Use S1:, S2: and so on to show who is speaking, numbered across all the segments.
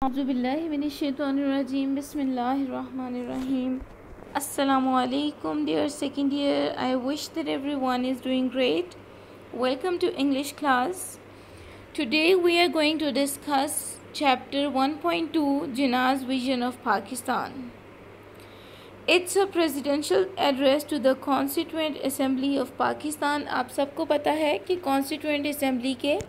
S1: Auzubillahiminash-shaytanir-rajim. Bismillahir-rahmanir-rahim. Assalamualaikum, dear second year. I wish that everyone is doing great. Welcome to English class. Today we are going to discuss chapter 1.2, Jinnah's Vision of Pakistan. It's a presidential address to the Constituent Assembly of Pakistan. आप सबको पता है कि Constituent Assembly के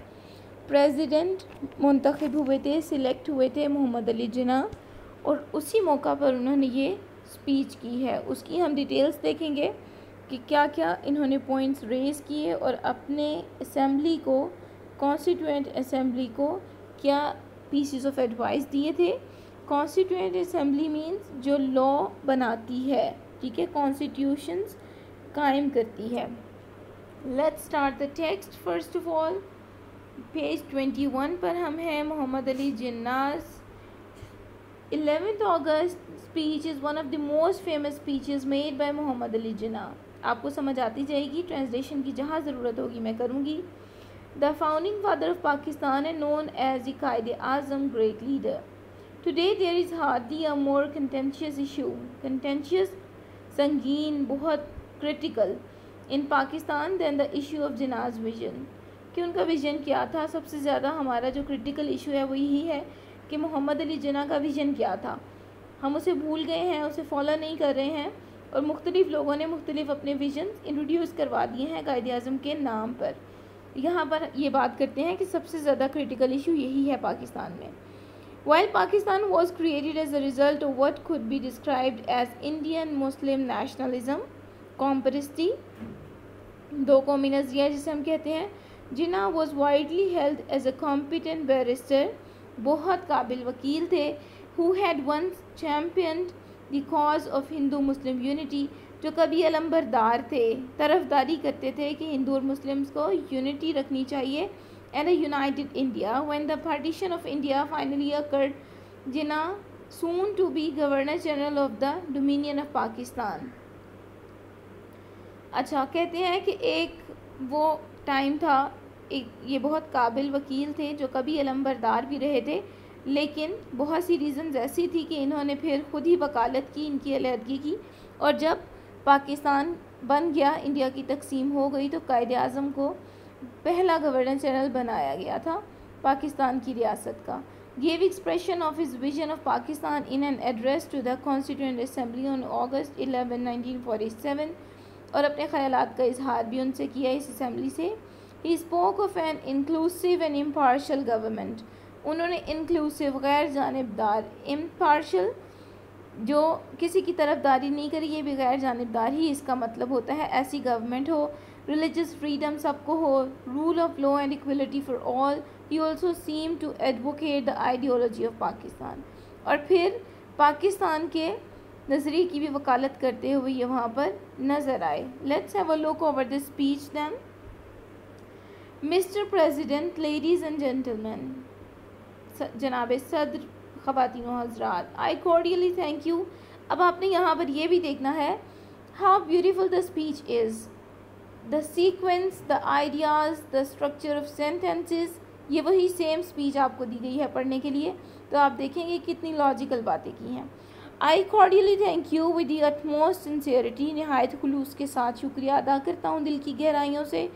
S1: president मुंतखब हुए थे, select हुए थे मोहम्मद अली जिन्ना, और उसी मौका पर उन्होंने ये स्पीच की है। उसकी हम डिटेल्स देखेंगे कि क्या क्या इन्होंने पॉइंट्स रेज़ किए और अपने असेंबली को, कॉन्स्टिट्यूएंट असेंबली को क्या पीसेस ऑफ एडवाइस दिए थे। कॉन्स्टिट्यूएंट असेंबली मींस जो लॉ बनाती है, ठीक है, कॉन्स्टिट्यूशंस कायम करती है। Let's start the text. First of all page 21 पर हम हैं। Mohammad Ali Jinnah's 11th August speech is one of the most famous speeches made by Mohammad Ali Jinnah. आपको समझ आती जाएगी, ट्रांसलेशन की जहाँ ज़रूरत होगी मैं करूँगी। The founding father of Pakistan and known as the Quaid Azam, great leader. Today there is hardly a more contentious issue, contentious संगीन, बहुत critical in Pakistan than the issue of Jinnah's vision. कि उनका विज़न क्या था। सबसे ज़्यादा हमारा जो क्रिटिकल इशू है वो यही है कि मोहम्मद अली जिन्ना का विज़न क्या था। हम उसे भूल गए हैं, उसे फॉलो नहीं कर रहे हैं, और मुख्तलिफ़ लोगों ने मुख्तलिफ़ अपने विजन इंट्रोड्यूस करवा दिए हैं कायद आज़म के नाम पर। यहाँ पर ये बात करते हैं कि सबसे ज़्यादा क्रिटिकल इशू यही है पाकिस्तान में। While Pakistan was created as a result of what could be described as Indian Muslim nationalism, कॉम्परिस्टी, दो कौमी नज़रिया जिसे हम कहते हैं। Jinnah was widely held as a competent barrister, बहुत काबिल वकील थे। Who had once champion the cause of Hindu Muslim unity, जो कभी अलंबरदार थे, तरफदारी करते थे कि हिंदू और मुस्लिम्स को यूनिटी रखनी चाहिए, and a united India. When the partition of India finally occurred, Jinnah soon to be governor general of the dominion of Pakistan. अच्छा, कहते हैं कि एक वो टाइम था, एक ये बहुत काबिल वकील थे जो कभी अलंबरदार भी रहे थे, लेकिन बहुत सी रीज़न्स ऐसी थी कि इन्होंने फिर खुद ही वकालत की, इनकी अलहदगी की, और जब पाकिस्तान बन गया, इंडिया की तकसीम हो गई, तो कायद आज़म को पहला गवर्नर जनरल बनाया गया था पाकिस्तान की रियासत का। Gave expression of his vision of Pakistan in an address to the constituent assembly on August 11, 1947, और अपने ख़यालात का इजहार भी उनसे किया इस असेंबली से। He spoke of an inclusive and impartial government, उन्होंने इंक्लूसिव, गैर जानिबदार, इम्पार्शल, जो किसी की तरफदारी नहीं करी, ये भी गैर जानिबदार ही इसका मतलब होता है, ऐसी गवर्नमेंट हो। रिलीजियस फ्रीडम सबको हो, rule of law and equality for all. He also seem to advocate the ideology of Pakistan, और फिर पाकिस्तान के नज़रिए की भी वकालत करते हुए ये वहाँ पर नज़र आए। Let's have a look over this speech then. Mister president, ladies and gentleman, जनाब सदर, ख़वातीन व हज़रात, आई कॉर्डियली थैंक यू। अब आपने यहाँ पर यह भी देखना है how beautiful the speech is, the sequence, the ideas, the structure of sentences. ये वही सेम स्पीच आपको दी गई है पढ़ने के लिए, तो आप देखेंगे कितनी लॉजिकल बातें की हैं। I cordially thank you with the utmost sincerity, नहायत खुलूस के साथ शुक्रिया अदा करता हूँ दिल की गहराइयों से।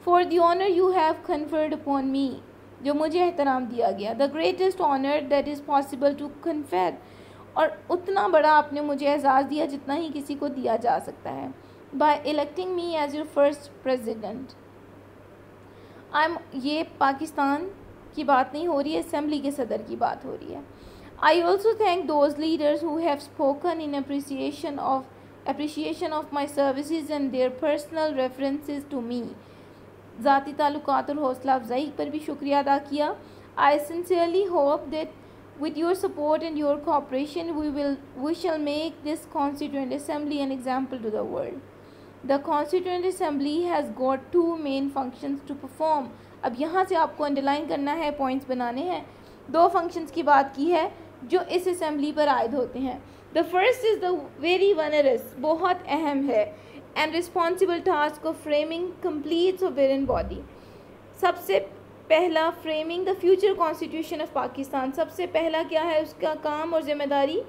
S1: For the honour you have conferred upon me, जो मुझे एहतराम दिया गया। The greatest honour that is possible to confer, और उतना बड़ा आपने मुझे एजाज़ दिया जितना ही किसी को दिया जा सकता है। By electing me as your first president. ये पाकिस्तान की बात नहीं हो रही है, असेंबली के सदर की बात हो रही है। I also thank those leaders who have spoken in appreciation of my services and their personal references to me. ज़ाती ताल्लुकात और हौसला अफजाई पर भी शुक्रिया अदा किया। I sincerely hope that with your support and your cooperation we shall make this Constituent Assembly an example to the world. The Constituent Assembly has got two main functions to perform. अब यहाँ से आपको underline करना है, points बनाने हैं। दो functions की बात की है जो इस असेंबली पर आयद होते हैं। The first is the very onerous, बहुत अहम है, and responsible task of framing complete sovereign body. सबसे पहला, framing the future constitution of Pakistan. सबसे पहला क्या है उसका काम और ज़िम्मेदारी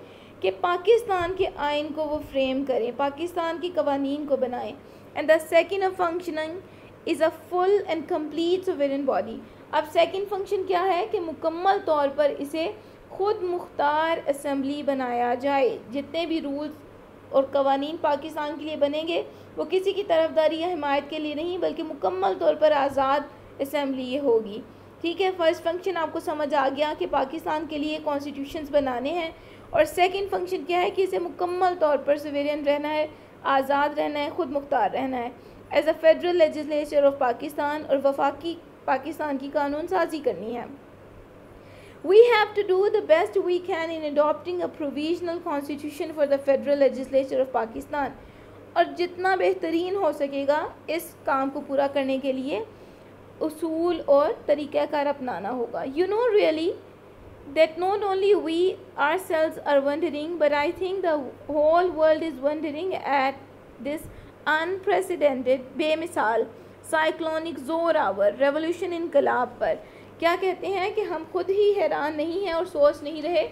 S1: कि पाकिस्तान के आइन को वो फ्रेम करें, पाकिस्तान की कवानीन को बनाएं। And the second of functioning is a full and complete sovereign body. अब सेकेंड फंक्शन क्या है कि मुकम्मल तौर पर इसे खुद मुख्तार असम्बली बनाया जाए। जितने भी रूल्स और कवानीन पाकिस्तान के लिए बनेंगे वो किसी की तरफदारी या हिमायत के लिए नहीं, बल्कि मुकम्मल तौर पर आज़ाद असम्बली ये होगी। ठीक है, फर्स्ट फंक्शन आपको समझ आ गया कि पाकिस्तान के लिए कॉन्स्टिट्यूशंस बनाने हैं, और सेकंड फंक्शन क्या है कि इसे मुकम्मल तौर पर सोवेरियन रहना है, आज़ाद रहना है, ख़ुद मुख्तार रहना है as a federal legislature of Pakistan, और वफाकी पाकिस्तान की कानून साजी करनी है। We have to do the best we can in adopting a provisional constitution for the federal legislature of Pakistan, और जितना बेहतरीन हो सकेगा इस काम को पूरा करने के लिए उसूल और तरीक़ाकार अपनाना होगा। You know really that not only we ourselves are wondering, but I think the whole world is wondering at this unprecedented बेमिसाल साइक्लोनिक ज़ोर आवर रेवोल्यूशन इनकलाब पर। क्या कहते हैं कि हम खुद ही हैरान नहीं हैं और सोच नहीं रहे,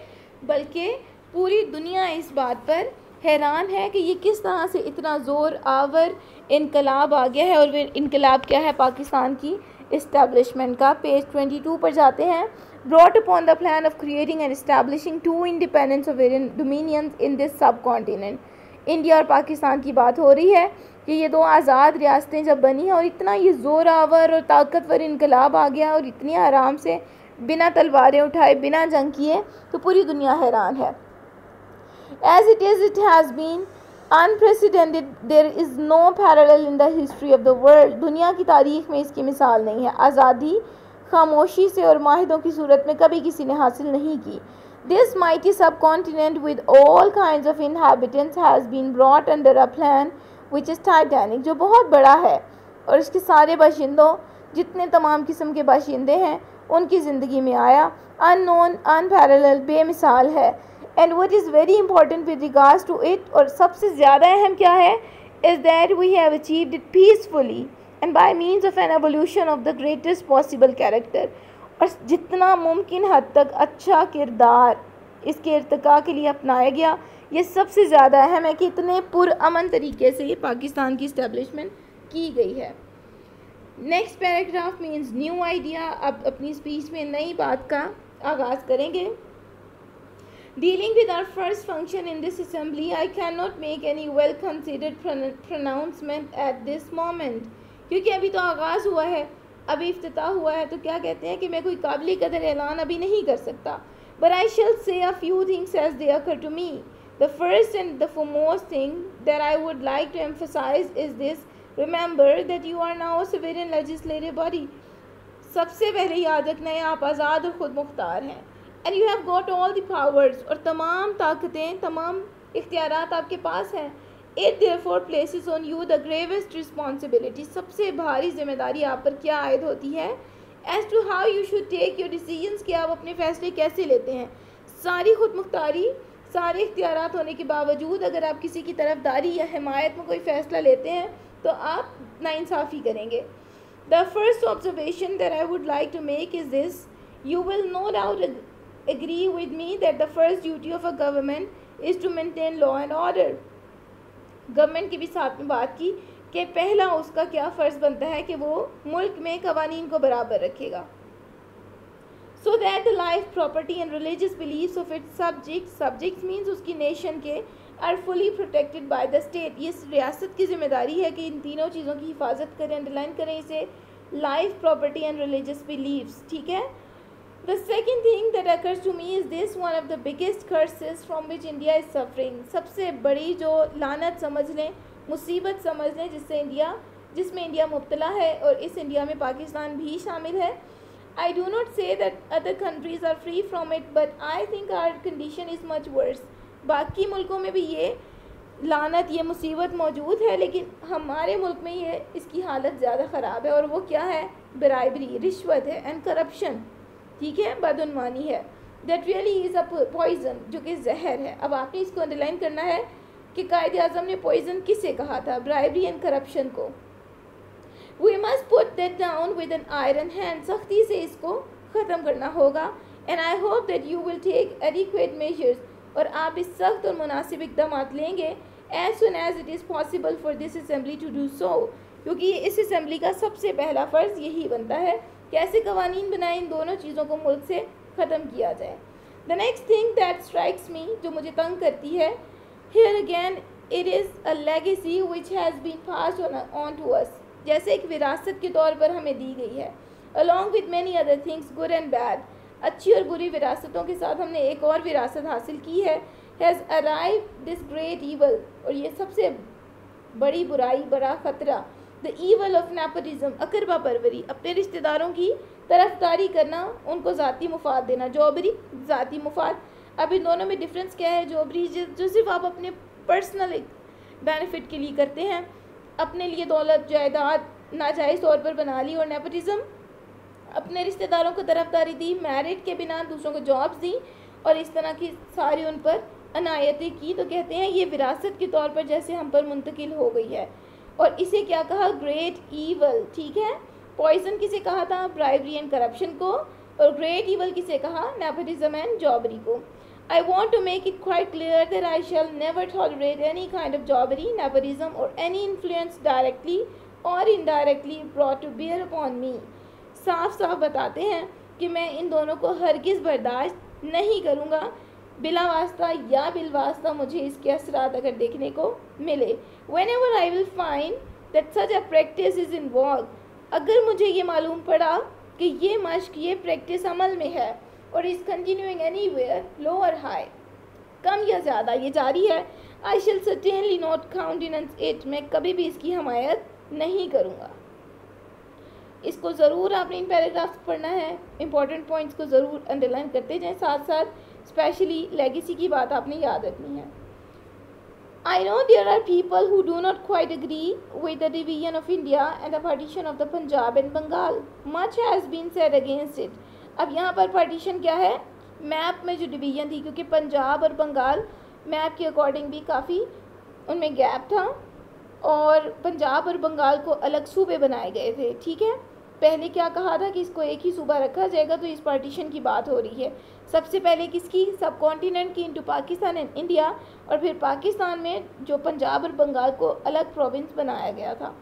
S1: बल्कि पूरी दुनिया इस बात पर हैरान है कि ये किस तरह से इतना ज़ोर आवर इनकलाब आ गया है। और फिर इनकलाब क्या है? पाकिस्तान की इस्टेब्लिशमेंट का। पेज 22 पर जाते हैं। Brought upon the plan of creating and establishing 2 independent sovereign dominions in this सब कॉन्टिनेंट। इंडिया और पाकिस्तान की बात हो रही है कि ये 2 आज़ाद रियासतें जब बनी हैं और इतना ये ज़ोर आवर और ताकतवर इनकलाब आ गया और इतनी आराम से बिना तलवारें उठाए बिना जंग किए, तो पूरी दुनिया हैरान है। As it is it has been unprecedented, there is no parallel in the history of the world. दुनिया की तारीख में इसकी मिसाल नहीं है। आज़ादी खामोशी से और माहिदों की सूरत में कभी किसी ने हासिल नहीं की। This mighty subcontinent with all kinds of inhabitants has been brought under a plan which is Titanic, जो बहुत बड़ा है और इसके सारे बाशिंदों, जितने तमाम किस्म के बाशिंदे हैं, उनकी ज़िंदगी में आया। अननोन, अनपैरेलल, बेमिसाल है। And what is very important with regards to it, और सबसे ज़्यादा अहम क्या है, is that we have achieved it peacefully and by means of an evolution of the greatest possible character. और जितना मुमकिन हद तक अच्छा किरदार इसके इर्तिका के लिए अपनाया गया, ये सबसे ज़्यादा अहम है कि इतने पुरअमन तरीके से ये पाकिस्तान की इस्टेब्लिशमेंट की गई है। Next paragraph means new idea. अब अपनी स्पीच में नई बात का आगाज़ करेंगे। Dealing with our first function in this assembly, I can not make any well considered pronouncement at this moment. क्योंकि अभी तो आगाज़ हुआ है, अभी इफ्तिताह हुआ है, तो क्या कहते हैं कि मैं कोई काबिल कदर ऐलान अभी नहीं कर सकता। But I shall say a few things as they occur to me. The first and the foremost thing that I would like to emphasize is this: remember that you are now a sovereign legislative body. सबसे पहले याद रखना है आप आज़ाद और ख़ुद मुख्तार हैं। And you have got all the powers, और तमाम ताकतें, तमाम इख्तियारात आपके पास हैं। It therefore places on you the gravest responsibility. सबसे भारी जिम्मेदारी आप पर क्या आयद होती है? As to how you should take your decisions, कि आप अपने फ़ैसले कैसे लेते हैं। सारी खुद मुख्तारी, सारे इख्तियारात होने के बावजूद अगर आप किसी की तरफदारी या हिमायत में कोई फ़ैसला लेते हैं तो आप नाइंसाफ़ी करेंगे। The first observation that I would like to make is this: you will no doubt agree with me that the first duty of a government is to maintain law and order. Government की भी साथ में बात की कि पहला उसका क्या फ़र्ज़ बनता है कि वो मुल्क में कवानीन को बराबर रखेगा। So that the life, property and religious beliefs of its subjects means उसकी नेशन के, are fully protected by the state. ये रियासत की जिम्मेदारी है कि इन तीनों चीज़ों की हिफाजत करें। अंडरलाइन करें इसे, life, property and religious beliefs. ठीक है। The second thing that occurs to me is this: one of the biggest curses from which India is suffering. सबसे बड़ी जो लानत समझ लें, मुसीबत समझ लें जिसमें इंडिया मुब्तला है, और इस इंडिया में पाकिस्तान भी शामिल है। I do not say that other countries are free from it, but I think our condition is much worse. बाकी मुल्कों में भी ये लानत, ये मुसीबत मौजूद है, लेकिन हमारे मुल्क में ये इसकी हालत ज़्यादा ख़राब है। और वो क्या है? ब्राइबरी, रिश्वत है, एंड करप्शन। ठीक है, बदउनवानी है। That really is a poison, जो कि जहर है। अब आपने इसको अंडरलाइन करना है कि कायद आज़म ने पॉइजन किसे कहा था? ब्राइबरी एंड करप्शन को। We must put that down with an iron hand, सख्ती से इसको ख़त्म करना होगा। And I hope that you will take adequate measures, और आप इस सख्त और मुनासिब इक़दाम लेंगे as soon as it is possible for this assembly to do so, क्योंकि इस असेंबली का सबसे पहला फ़र्ज़ यही बनता है कैसे कवानीन बनाए, इन दोनों चीज़ों को मुल्क से ख़त्म किया जाए। The next thing that strikes me, जो मुझे तंग करती है, here again it is a legacy which has been passed on to us, जैसे एक विरासत के तौर पर हमें दी गई है, along with many other things good and bad, अच्छी और बुरी विरासतों के साथ हमने एक और विरासत हासिल की है, has arrive this great evil, और ये सबसे बड़ी बुराई, बड़ा ख़तरा, the evil of nepotism, अकरबा Porvorim, अपने रिश्तेदारों की तरफदारी करना, उनको ज़ाती मुफाद देना, जॉबरी ज़ाती मुफाद। अब इन दोनों में डिफरेंस क्या है? जॉबरी जो सिर्फ आप अपने पर्सनल बेनिफिट के लिए करते हैं, अपने लिए दौलत जायदाद नाजायज़ तौर पर बना ली, और नेपोटिज्म अपने रिश्तेदारों को तरफदारी दी, मेरिट के बिना दूसरों को जॉब्स दी, और इस तरह की सारी उन पर अनायतें की, तो कहते हैं ये विरासत के तौर पर जैसे हम पर मुंतकिल हो गई है। और इसे क्या कहा? ग्रेट ईवल, ठीक है। पॉइजन किसे कहा था? ब्राइबरी एंड करप्शन को। और ग्रेट ईवल किसे कहा? नेपोटिज्म एंड जॉबरी को। I want to make it quite clear that I shall never tolerate any kind of jobbery, nepotism or any influence directly or indirectly brought to bear upon me। साफ साफ बताते हैं कि मैं इन दोनों को हरगिज़ बर्दाश्त नहीं करूँगा, बिला वास्ता या बिलवास्ता मुझे इसके असरात अगर देखने को मिले। Whenever I will find that such a practice is involved, अगर मुझे ये मालूम पड़ा कि ये मश्क, ये प्रैक्टिस अमल में है और इज़ कंटिन्यूइंग एनीवेयर, लो और हाई, कम या ज़्यादा ये जारी है, आई शैल सर्टेनली नॉट काउंटेनेंस इट, मैं कभी भी इसकी हमायत नहीं करूँगा। इसको ज़रूर आपने इन पैराग्राफ्स पढ़ना है, इंपॉर्टेंट पॉइंट्स को ज़रूर अंडरलाइन करते जाएँ, साथ साथ स्पेशली लेगेसी की बात आपने याद रखनी है। I know there are people who do not quite agree with the division of India and the partition of the Punjab and Bengal. Much has been said against it. अब यहाँ पर partition क्या है? मैप में जो division थी, क्योंकि पंजाब और बंगाल मैप के अकॉर्डिंग भी काफ़ी उनमें गैप था, और पंजाब और बंगाल को अलग सूबे बनाए गए थे, ठीक है। पहले क्या कहा था कि इसको एक ही सूबा रखा जाएगा, तो इस पार्टीशन की बात हो रही है। सबसे पहले किसकी? सब कॉन्टिनेंट की, इनटू पाकिस्तान एंड इंडिया, और फिर पाकिस्तान में जो पंजाब और बंगाल को अलग प्रोविंस बनाया गया था।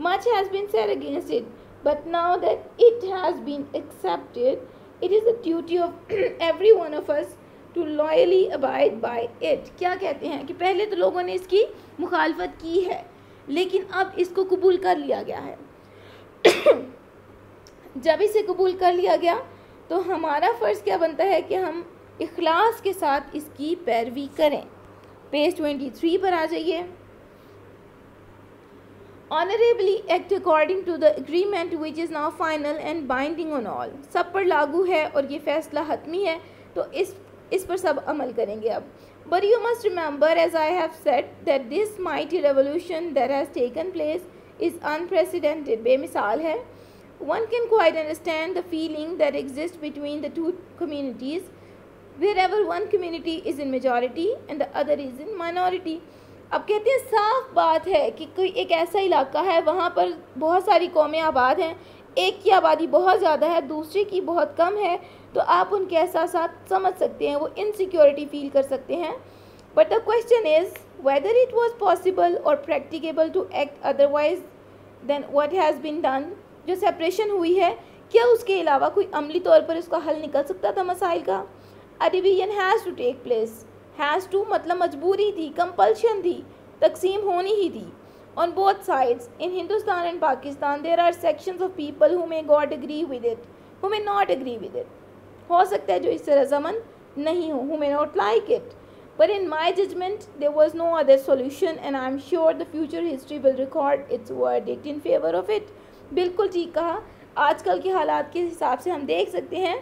S1: Much has been said against it, but now that it has been accepted, it is the duty of every one of us to loyally abide by it. क्या कहते हैं कि पहले तो लोगों ने इसकी मुखालफत की है, लेकिन अब इसको कबूल कर लिया गया है। जब इसे कबूल कर लिया गया तो हमारा फ़र्ज़ क्या बनता है कि हम इखलास के साथ इसकी पैरवी करें। पेज 23 पर आ जाइए। Honourably act according to the agreement which is now final and binding on all, सब पर लागू है और ये फैसला हतमी है, तो इस पर सब अमल करेंगे अब। But you must remember, as I have said, that this mighty revolution that has taken place is unprecedented, बेमिसाल है। One can quite understand the feeling that exists between the two communities, wherever one community is in majority and the other is in minority. अब कहते हैं साफ बात है कि कोई एक ऐसा इलाका है, वहाँ पर बहुत सारी कौमें आबाद हैं, एक की आबादी बहुत ज़्यादा है, दूसरे की बहुत कम है, तो आप उनके एहसासात समझ सकते हैं, वो इनसिक्योरिटी फील कर सकते हैं। But the question is whether it was possible और practicable to act otherwise than what has been done. जो सेपरेशन हुई है, क्या उसके अलावा कोई अमली तौर पर इसका हल निकल सकता था मसाइल का? A division has to take place, has to मतलब मजबूरी थी, कंपल्शन थी, तकसीम होनी ही थी। On both sides in Hindustan and Pakistan there are sections of people who may not agree with it, who may not agree with it. हो सकता है जो इससे रजामंद नहीं हो, who may not like it, but in my judgment there was no other solution and I am sure the future history will record its verdict in favor of it। बिल्कुल ठीक कहा। आजकल के हालात के हिसाब से हम देख सकते हैं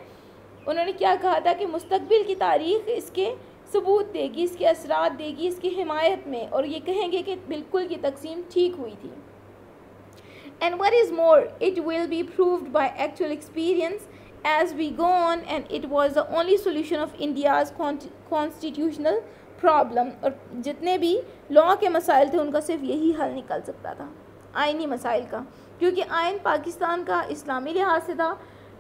S1: उन्होंने क्या कहा था कि मुस्तकबिल की तारीख़ इसके सबूत देगी, इसके असरात देगी, इसकी हिमायत में, और ये कहेंगे कि बिल्कुल ये तकसीम ठीक हुई थी। And what is more, it will be proved by actual experience as we go on, and it was the only solution of India's constitutional problem। और जितने भी लॉ के मसाइल थे उनका सिर्फ यही हल निकल सकता था, आइनी मसाइल का, क्योंकि आइन पाकिस्तान का इस्लामी लिहाज से था,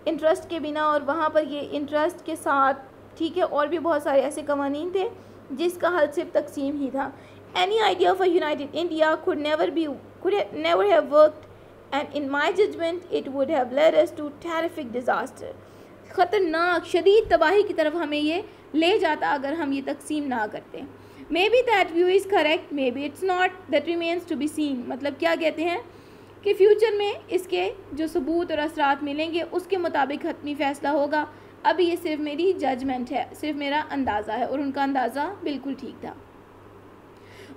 S1: इंटरेस्ट के बिना, और वहाँ पर ये इंटरेस्ट के साथ, ठीक है, और भी बहुत सारे ऐसे कवानीन थे जिसका हल सिर्फ तकसीम ही था. Any idea of a united India could never have worked, and in my judgment it would have led us to terrific disaster. ख़तरनाक शदीद तबाही की तरफ हमें ये ले जाता अगर हम ये तकसीम ना करते. May be that view is correct, may be it's not, that remains to be seen. मतलब क्या कहते हैं कि फ्यूचर में इसके जो सबूत और असरात मिलेंगे उसके मुताबिक हतमी फ़ैसला होगा. अभी ये सिर्फ मेरी जजमेंट है, सिर्फ मेरा अंदाज़ा है, और उनका अंदाज़ा बिल्कुल ठीक था.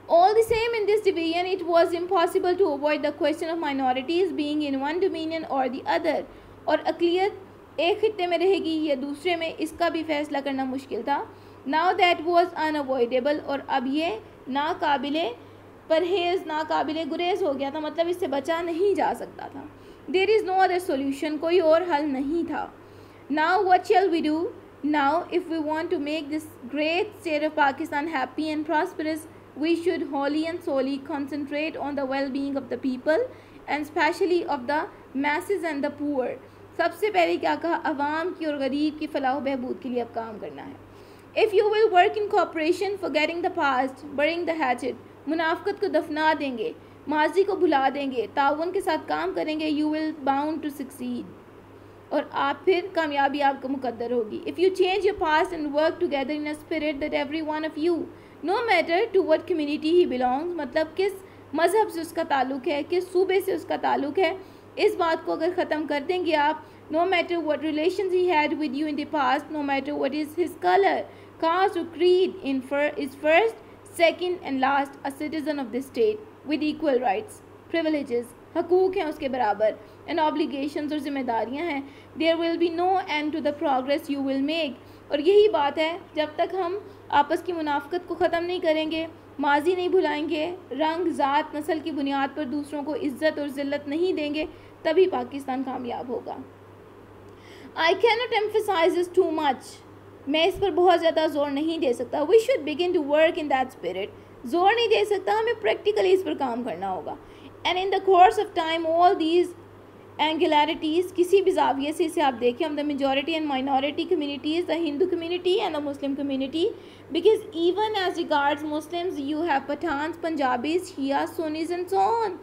S1: All the same, in this division, it was impossible to avoid the question of minorities being in one dominion or the other. और अक़लियत एक खित्ते में रहेगी या दूसरे में, इसका भी फैसला करना मुश्किल था. Now that was unavoidable, और अब ये नाकाबिले परहेज़, नाकाबिले गुरेज़ हो गया था. मतलब इससे बचा नहीं जा सकता था. There is no other solution, कोई और हल नहीं था. Now what shall we do? Now if we want to make this great state of Pakistan happy and prosperous, we should wholly and solely concentrate on the well-being of the people and especially of the masses and the poor. सबसे पहले क्या कहा, अवाम की और गरीब की फलाह बहबूद के लिए अब काम करना है. If you will work in cooperation, forgetting the past, burying the hatchet, मुनाफ़क़त को दफना देंगे, माजी को भुला देंगे, ताउन के साथ काम करेंगे, you will bound to succeed, और आप फिर कामयाबी आपको मुकद्दर होगी. If you change your past and work together in a spirit that every one of you, no matter to what community he belongs, मतलब किस मज़हब से उसका ताल्लुक़ है, किस सूबे से उसका ताल्लुक़ है, इस बात को अगर ख़त्म कर देंगे आप, no matter what relations he had with you in the past, no matter what is his color, caste or creed, is first, second and last a citizen of this state with equal rights, privileges, हकूक़ हैं उसके बराबर, and obligations और ज़िम्मेदारियाँ हैं. There will be no end to the progress you will make. और यही बात है, जब तक हम आपस की मुनाफ़क़त को ख़त्म नहीं करेंगे, माजी नहीं भुलाएंगे, रंग, ज़ात, नस्ल की बुनियाद पर दूसरों को इज़्ज़त और ज़िल्लत नहीं देंगे, तभी पाकिस्तान कामयाब होगा. I cannot emphasize this too much. मैं इस पर बहुत ज़्यादा ज़ोर नहीं दे सकता. We should begin to work in that spirit. ज़ोर नहीं दे सकता, हमें प्रैक्टिकली इस पर काम करना होगा. And in the course of time, all these angularities, किसी भी ज़ाविये से इसे आप देखें, the majority and minority communities, the Hindu community and the Muslim community, because even as regards Muslims, you have Pathans, Punjabis, Shia, Sunnis and so on.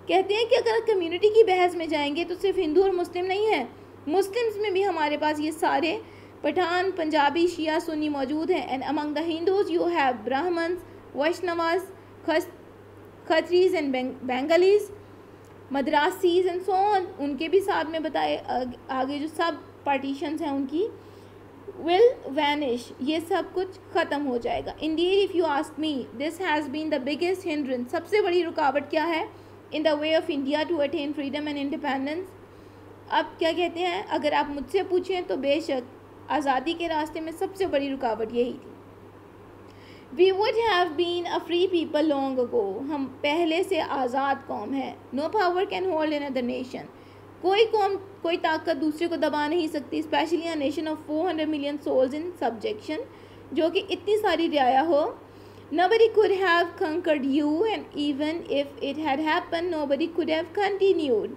S1: कहते हैं कि अगर कम्युनिटी की बहस में जाएंगे तो सिर्फ हिंदू और मुस्लिम नहीं है, मुस्लिम्स में भी हमारे पास ये सारे पठान, पंजाबी, शिया, सुन्नी मौजूद हैं. And among the Hindus you have Brahmins, Vaishnavas, Khatris and Bengalis, Madrasis and so on. उनके भी साथ में बताए आगे जो सब पार्टीशंस हैं उनकी विल वैनिश, ये सब कुछ ख़त्म हो जाएगा. Indeed if you ask me, this has been the biggest hindrance, सबसे बड़ी रुकावट क्या है in the way of India to attain freedom and independence. अब क्या कहते हैं, अगर आप मुझसे पूछें तो बेशक आज़ादी के रास्ते में सबसे बड़ी रुकावट यही थी. We would have been a free people long ago, हम पहले से आज़ाद कौम है. No power can hold in other nation, कोई कौम, कोई ताकत दूसरे को दबा नहीं सकती. Especially a nation of 400 million souls in subjection, जो कि इतनी सारी रियाया हो. Nobody could have conquered you, and even if it had happened, nobody could have continued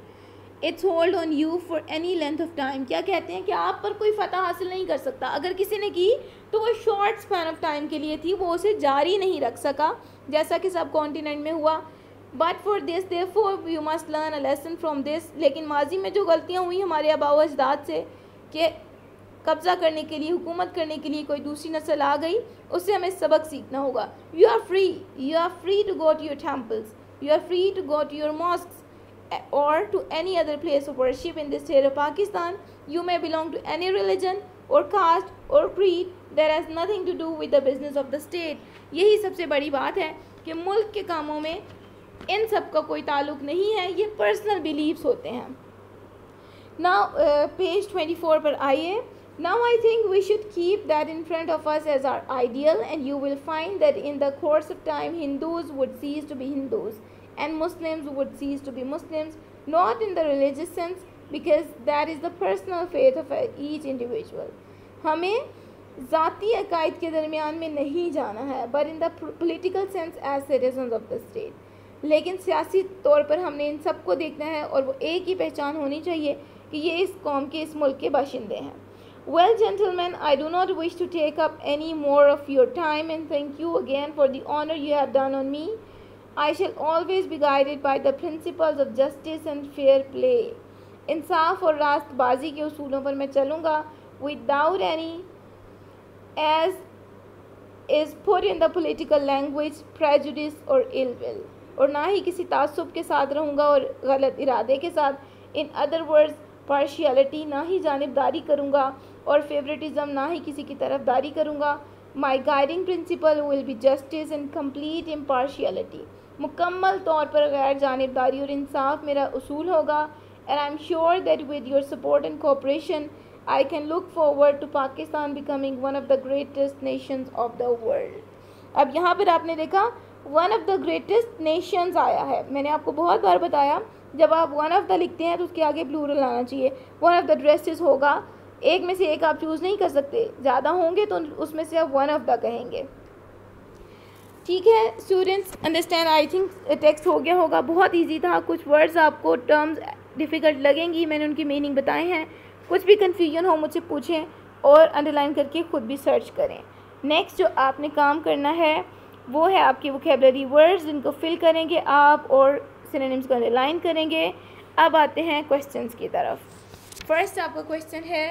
S1: its hold on you for any length of time. क्या कहते हैं कि आप पर कोई फतह हासिल नहीं कर सकता. अगर किसी ने की तो वो शॉर्ट स्पैन ऑफ टाइम के लिए थी, वो उसे जारी नहीं रख सका, जैसा कि सब कॉन्टिनेंट में हुआ. But for this therefore you must learn a lesson from this. लेकिन माजी में जो गलतियाँ हुई हमारे आबाओ अजदाद से कि कब्ज़ा करने के लिए, हुकूमत करने के लिए कोई दूसरी नस्ल आ गई, उससे हमें सबक सीखना होगा. You are free to go to your temples, you are free to go to your mosques or to any other place of worship in this state of Pakistan. You may belong to any religion or caste or creed. That has nothing to do with the business of the state. यही सबसे बड़ी बात है कि मुल्क के कामों में इन सब का कोई ताल्लुक़ नहीं है, ये पर्सनल बिलीव्स होते हैं. Now page 24 पर आइए. Now I think we should keep that in front of us as our ideal, and you will find that in the course of time Hindus would cease to be Hindus and Muslims would cease to be Muslims, not in the religious sense, because that is the personal faith of each individual. हमें ज़ाती अकायद के दरमियान में नहीं जाना है, but in the political sense as citizens of the state. लेकिन सियासी तौर पर हमने इन सब को देखना है और वो एक ही पहचान होनी चाहिए कि ये इस कौम के, इस मुल्क के बाशिंदे हैं। Well, gentlemen, I do not wish to take up any more of your time and thank you again for the honor you have done on me. I shall always be guided by the principles of justice and fair play. इंसाफ और रास्तबाजी के उसूलों पर मैं चलूँगा without any, as is put in the political language, prejudice or ill will. और ना ही किसी तासुब के साथ रहूँगा और गलत इरादे के साथ, इन अदर वर्ड्स पार्शियलिटी, ना ही जानिबदारी करूँगा और फेवरेटिज्म, ना ही किसी की तरफदारी करूँगा। My guiding principle will be justice and complete impartiality. मुकम्मल तौर पर गैर जानिबदारी और इंसाफ मेरा उसूल होगा। And I am sure that with your support and cooperation I can look forward to Pakistan becoming one of the greatest nations of the world. अब यहाँ पर आपने देखा one of the greatest nations आया है। मैंने आपको बहुत बार बताया जब आप one of the लिखते हैं तो उसके आगे प्लूरल आना चाहिए। one of the dresses होगा, एक में से एक आप चूज़ नहीं कर सकते, ज़्यादा होंगे तो उसमें से आप one of the कहेंगे। ठीक है students, understand. I think text हो गया होगा, बहुत ईजी था। कुछ वर्ड्स आपको टर्म्स डिफ़िकल्ट लगेंगी, मैंने उनकी मीनिंग बताए हैं। कुछ भी कन्फ्यूजन हो मुझसे पूछें और अंडरलाइन करके ख़ुद भी सर्च करें। नेक्स्ट जो आपने काम करना है वो है आपके वोकेबलरी वर्ड्स, जिनको फिल करेंगे आप और सिनोनिम्स को अंडरलाइन करेंगे। अब आते हैं क्वेश्चंस की तरफ। फर्स्ट आपका क्वेश्चन है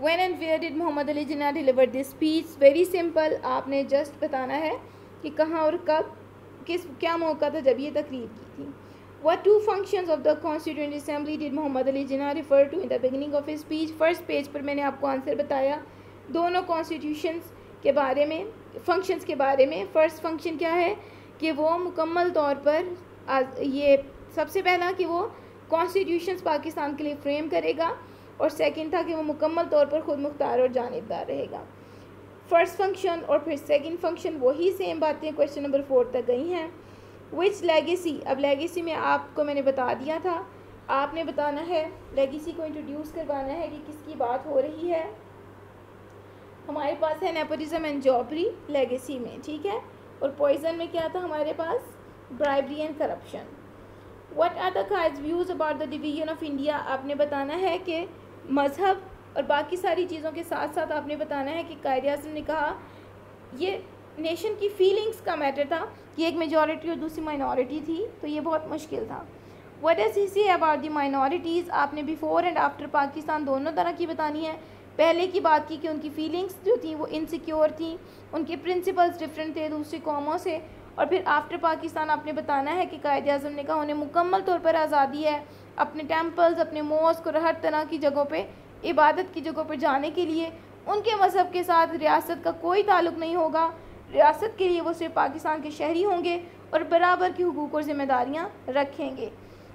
S1: when and where did Mohammad Ali Jinnah deliver this speech. Very simple, आपने जस्ट बताना है कि कहाँ और कब, क्या मौका था जब ये तकरीर की थी। What two functions of the Constituent Assembly did Mohammad Ali Jinnah refer to in the beginning of his speech? First page पर मैंने आपको आंसर बताया दोनों कॉन्स्टिट्यूशंस के बारे में, फंक्शंस के बारे में। फ़र्स्ट फंक्शन क्या है कि वो मुकम्मल तौर पर ये सबसे पहला कि वो कॉन्स्टिट्यूशंस पाकिस्तान के लिए फ्रेम करेगा, और सेकंड था कि वो मुकम्मल तौर पर ख़ुद मुख्तार और जानिबदार रहेगा। फर्स्ट फंक्शन और फिर सेकंड फंक्शन वही सेम बातें क्वेश्चन नंबर 4 तक गई हैं। विच लेगेसी, अब लेगेसी में आपको मैंने बता दिया था, आपने बताना है लेगेसी को इंट्रोड्यूस करवाना है कि किसकी बात हो रही है। हमारे पास है नेपोटिज्म एंड जॉबरी लेगेसी में, ठीक है। और पॉइजन में क्या था हमारे पास, bribery and corruption. What are the Quaid's views about the division of India, आपने बताना है कि मज़हब और बाकी सारी चीज़ों के साथ साथ आपने बताना है कि कायद आज़म ने कहा ये नेशन की फीलिंग्स का मैटर था कि एक मेजॉरिटी और दूसरी माइनॉरिटी थी, तो ये बहुत मुश्किल था। What does he say about the minorities, आपने बिफोर एंड आफ्टर पाकिस्तान दोनों तरह की बतानी है। पहले की बात की कि उनकी फीलिंग्स जो थी वो इनसिक्योर थी, उनके प्रिंसिपल्स डिफरेंट थे दूसरी कौमों से। और फिर आफ्टर पाकिस्तान आपने बताना है कि कायद आज़म ने कहा उन्हें मुकम्मल तौर पर आज़ादी है अपने टेम्पल्स, अपने मॉस्क और हर तरह की जगहों पे, इबादत की जगहों पर जाने के लिए। उनके मज़हब के साथ रियासत का कोई ताल्लुक़ नहीं होगा, रियासत के लिए वो सिर्फ पाकिस्तान के शहरी होंगे और बराबर की हुकूक और ज़िम्मेदारियाँ रखेंगे।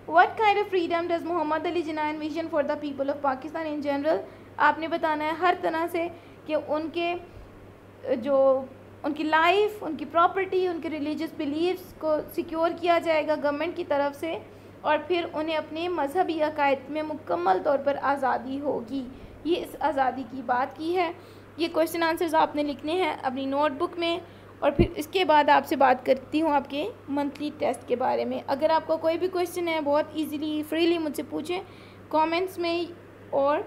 S1: What kind of freedom does Mohammad Ali Jinnah envision for the people of Pakistan in general, आपने बताना है हर तरह से कि उनके जो उनकी लाइफ, उनकी प्रॉपर्टी, उनके रिलीजियस बिलीव्स को सिक्योर किया जाएगा गवर्नमेंट की तरफ से, और फिर उन्हें अपने मजहबी अकायद में मुकम्मल तौर पर आज़ादी होगी। ये इस आज़ादी की बात की है। ये क्वेश्चन आंसर्स आपने लिखने हैं अपनी नोटबुक में, और फिर इसके बाद आपसे बात करती हूँ आपके मंथली टेस्ट के बारे में। अगर आपका कोई भी क्वेश्चन है बहुत इजीली फ्रीली मुझसे पूछें कमेंट्स में। और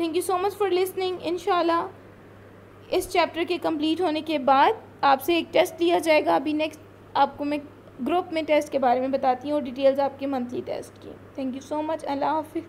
S1: thank you so much for listening. इंशाल्लाह इस चैप्टर के कंप्लीट होने के बाद आपसे एक टेस्ट लिया जाएगा। अभी नेक्स्ट आपको मैं ग्रुप में टेस्ट के बारे में बताती हूँ और डिटेल्स आपके मंथली टेस्ट की। Thank you so much. Allah हाफ़िज़।